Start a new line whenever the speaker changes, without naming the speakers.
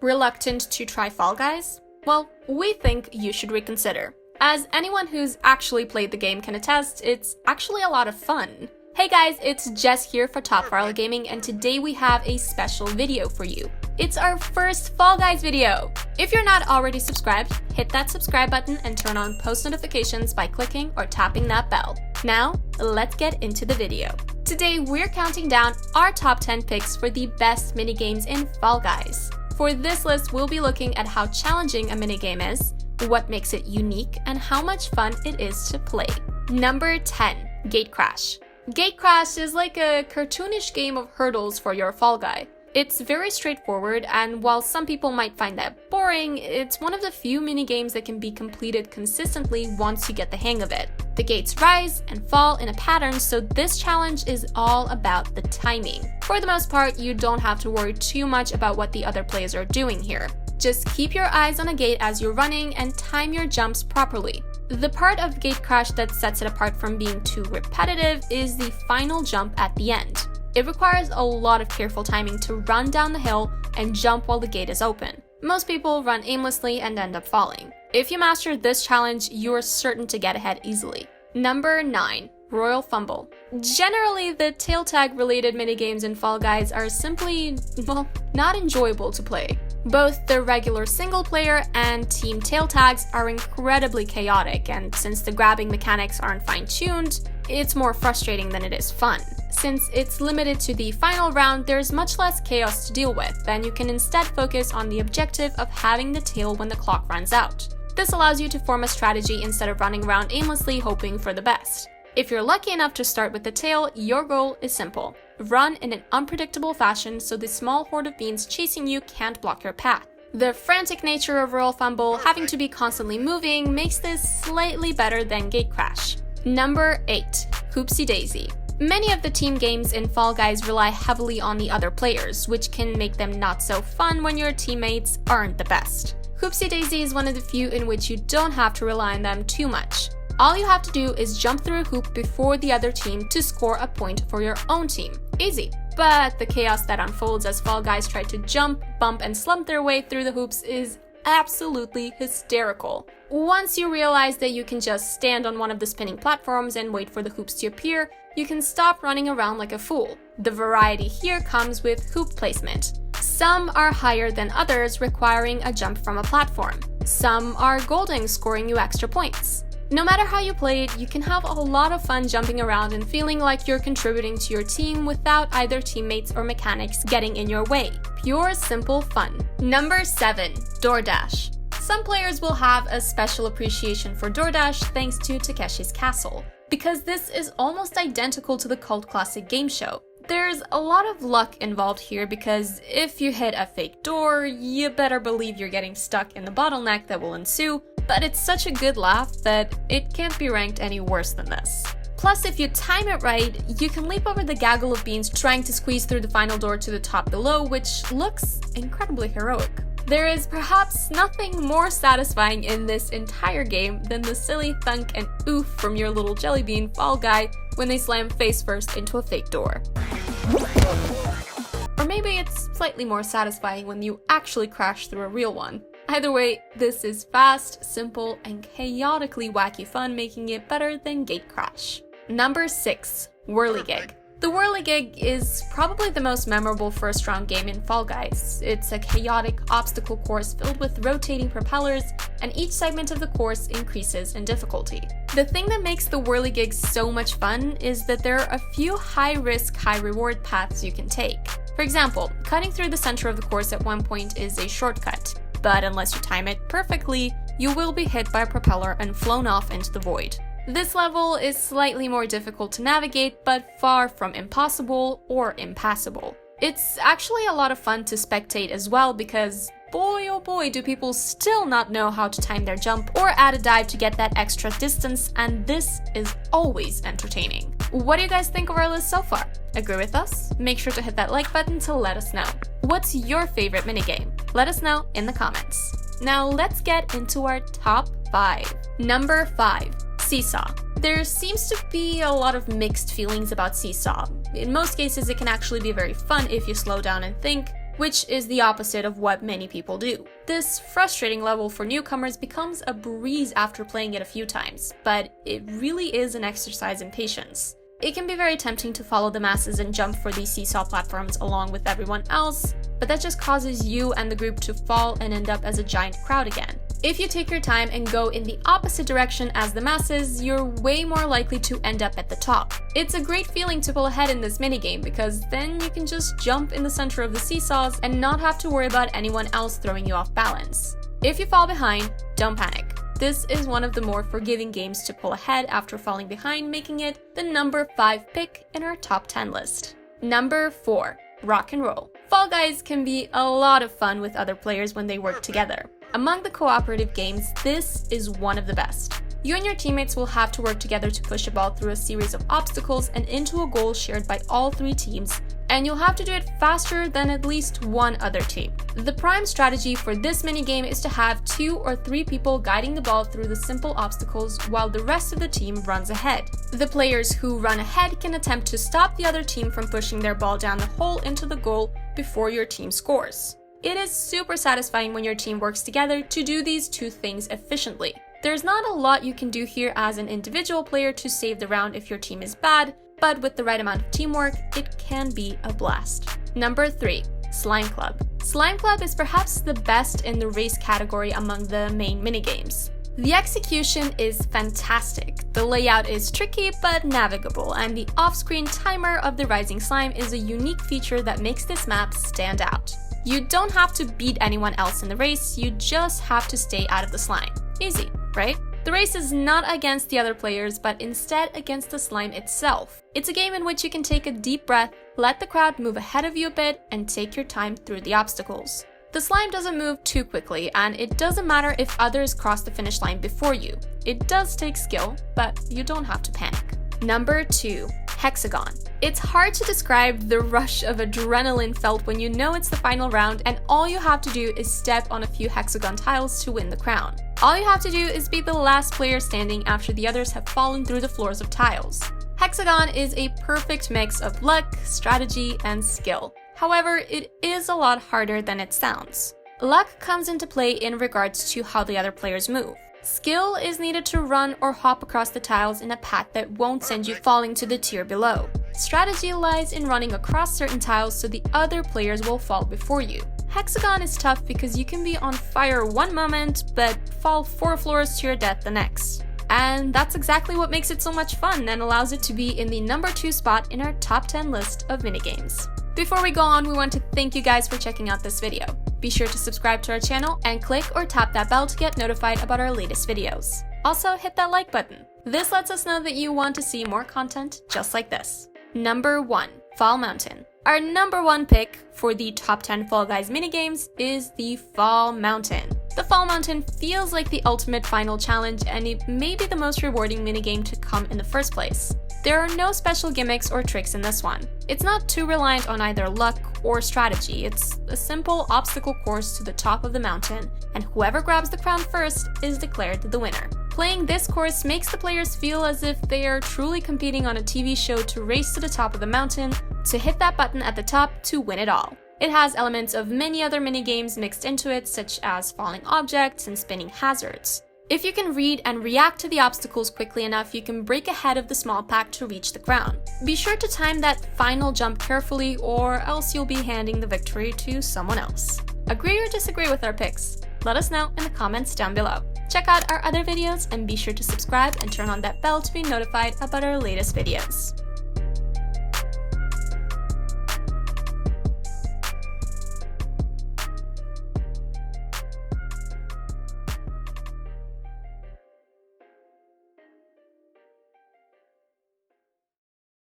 Reluctant to try Fall Guys? Well, we think you should reconsider. As anyone who's actually played the game can attest, it's actually a lot of fun. Hey guys, it's Jess here for Top Viral Gaming, and today we have a special video for you. It's our first Fall Guys video! If you're not already subscribed, hit that subscribe button and turn on post notifications by clicking or tapping that bell. Now, let's get into the video. Today, we're counting down our top 10 picks for the best minigames in Fall Guys. For this list, we'll be looking at how challenging a minigame is, what makes it unique, and how much fun it is to play. Number 10. Gate Crash. Gate Crash is like a cartoonish game of hurdles for your Fall Guy. It's very straightforward, and while some people might find that boring, it's one of the few minigames that can be completed consistently once you get the hang of it. The gates rise and fall in a pattern, so this challenge is all about the timing. For the most part, you don't have to worry too much about what the other players are doing here. Just keep your eyes on a gate as you're running and time your jumps properly. The part of Gate Crash that sets it apart from being too repetitive is the final jump at the end. It requires a lot of careful timing to run down the hill and jump while the gate is open. Most people run aimlessly and end up falling. If you master this challenge, you are certain to get ahead easily. Number 9. Royal Fumble. Generally, the tail tag related minigames in Fall Guys are simply, well, not enjoyable to play. Both the regular single player and team tail tags are incredibly chaotic, and since the grabbing mechanics aren't fine-tuned, it's more frustrating than it is fun. Since it's limited to the final round, there's much less chaos to deal with, and you can instead focus on the objective of having the tail when the clock runs out. This allows you to form a strategy instead of running around aimlessly hoping for the best. If you're lucky enough to start with the tail, your goal is simple. Run in an unpredictable fashion so the small horde of beans chasing you can't block your path. The frantic nature of Royal Fumble, having to be constantly moving, makes this slightly better than Gate Crash. Number 8. Hoopsy Daisy. Many of the team games in Fall Guys rely heavily on the other players, which can make them not so fun when your teammates aren't the best. Hoopsy Daisy is one of the few in which you don't have to rely on them too much. All you have to do is jump through a hoop before the other team to score a point for your own team. Easy. But the chaos that unfolds as Fall Guys try to jump, bump, and slump their way through the hoops is absolutely hysterical. Once you realize that you can just stand on one of the spinning platforms and wait for the hoops to appear, you can stop running around like a fool. The variety here comes with hoop placement. Some are higher than others, requiring a jump from a platform. Some are golden, scoring you extra points. No matter how you play it, you can have a lot of fun jumping around and feeling like you're contributing to your team without either teammates or mechanics getting in your way. Pure, simple fun. Number 7. DoorDash. Some players will have a special appreciation for DoorDash thanks to Takeshi's Castle, because this is almost identical to the cult classic game show. There's a lot of luck involved here because if you hit a fake door, you better believe you're getting stuck in the bottleneck that will ensue, but it's such a good laugh that it can't be ranked any worse than this. Plus, if you time it right, you can leap over the gaggle of beans trying to squeeze through the final door to the top below, which looks incredibly heroic. There is perhaps nothing more satisfying in this entire game than the silly thunk and oof from your little jelly bean Fall Guy when they slam face first into a fake door. Or maybe it's slightly more satisfying when you actually crash through a real one. Either way, this is fast, simple, and chaotically wacky fun, making it better than Gate Crash. Number 6. Whirlygig. The Whirlygig is probably the most memorable first-round game in Fall Guys. It's a chaotic obstacle course filled with rotating propellers, and each segment of the course increases in difficulty. The thing that makes the Whirlygig so much fun is that there are a few high-risk, high-reward paths you can take. For example, cutting through the center of the course at one point is a shortcut, but unless you time it perfectly, you will be hit by a propeller and flown off into the void. This level is slightly more difficult to navigate, but far from impossible or impassable. It's actually a lot of fun to spectate as well because boy oh boy do people still not know how to time their jump or add a dive to get that extra distance, and this is always entertaining. What do you guys think of our list so far? Agree with us? Make sure to hit that like button to let us know. What's your favorite minigame? Let us know in the comments. Now let's get into our top 5. Number 5. Seesaw. There seems to be a lot of mixed feelings about Seesaw. In most cases, it can actually be very fun if you slow down and think, which is the opposite of what many people do. This frustrating level for newcomers becomes a breeze after playing it a few times, but it really is an exercise in patience. It can be very tempting to follow the masses and jump for these seesaw platforms along with everyone else, but that just causes you and the group to fall and end up as a giant crowd again. If you take your time and go in the opposite direction as the masses, you're way more likely to end up at the top. It's a great feeling to pull ahead in this minigame because then you can just jump in the center of the seesaws and not have to worry about anyone else throwing you off balance. If you fall behind, don't panic. This is one of the more forgiving games to pull ahead after falling behind, making it the number 5 pick in our top 10 list. Number 4. Rock and Roll. Fall Guys can be a lot of fun with other players when they work together. Among the cooperative games, this is one of the best. You and your teammates will have to work together to push a ball through a series of obstacles and into a goal shared by all 3 teams, and you'll have to do it faster than at least one other team. The prime strategy for this minigame is to have 2 or 3 people guiding the ball through the simple obstacles while the rest of the team runs ahead. The players who run ahead can attempt to stop the other team from pushing their ball down the hole into the goal before your team scores. It is super satisfying when your team works together to do these 2 things efficiently. There's not a lot you can do here as an individual player to save the round if your team is bad, but with the right amount of teamwork, it can be a blast. Number 3. Slime Club. Slime Club is perhaps the best in the race category among the main minigames. The execution is fantastic, the layout is tricky but navigable, and the off-screen timer of the rising slime is a unique feature that makes this map stand out. You don't have to beat anyone else in the race, you just have to stay out of the slime. Easy, right? The race is not against the other players, but instead against the slime itself. It's a game in which you can take a deep breath, let the crowd move ahead of you a bit, and take your time through the obstacles. The slime doesn't move too quickly, and it doesn't matter if others cross the finish line before you. It does take skill, but you don't have to panic. Number 2. Hexagon. It's hard to describe the rush of adrenaline felt when you know it's the final round and all you have to do is step on a few hexagon tiles to win the crown. All you have to do is be the last player standing after the others have fallen through the floors of tiles. Hexagon is a perfect mix of luck, strategy, and skill. However, it is a lot harder than it sounds. Luck comes into play in regards to how the other players move. Skill is needed to run or hop across the tiles in a path that won't send you falling to the tier below. Strategy lies in running across certain tiles so the other players will fall before you. Hexagon is tough because you can be on fire one moment, but fall 4 floors to your death the next. And that's exactly what makes it so much fun and allows it to be in the number 2 spot in our top 10 list of minigames. Before we go on, we want to thank you guys for checking out this video. Be sure to subscribe to our channel and click or tap that bell to get notified about our latest videos. Also, hit that like button. This lets us know that you want to see more content just like this. Number 1. Fall Mountain. Our number 1 pick for the top 10 Fall Guys minigames is the Fall Mountain. The Fall Mountain feels like the ultimate final challenge, and it may be the most rewarding minigame to come in the first place. There are no special gimmicks or tricks in this one. It's not too reliant on either luck or strategy. It's a simple obstacle course to the top of the mountain, and whoever grabs the crown first is declared the winner. Playing this course makes the players feel as if they are truly competing on a TV show to race to the top of the mountain, to hit that button at the top to win it all. It has elements of many other minigames mixed into it, such as falling objects and spinning hazards. If you can read and react to the obstacles quickly enough, you can break ahead of the small pack to reach the crown. Be sure to time that final jump carefully, or else you'll be handing the victory to someone else. Agree or disagree with our picks? Let us know in the comments down below. Check out our other videos and be sure to subscribe and turn on that bell to be notified about our latest videos.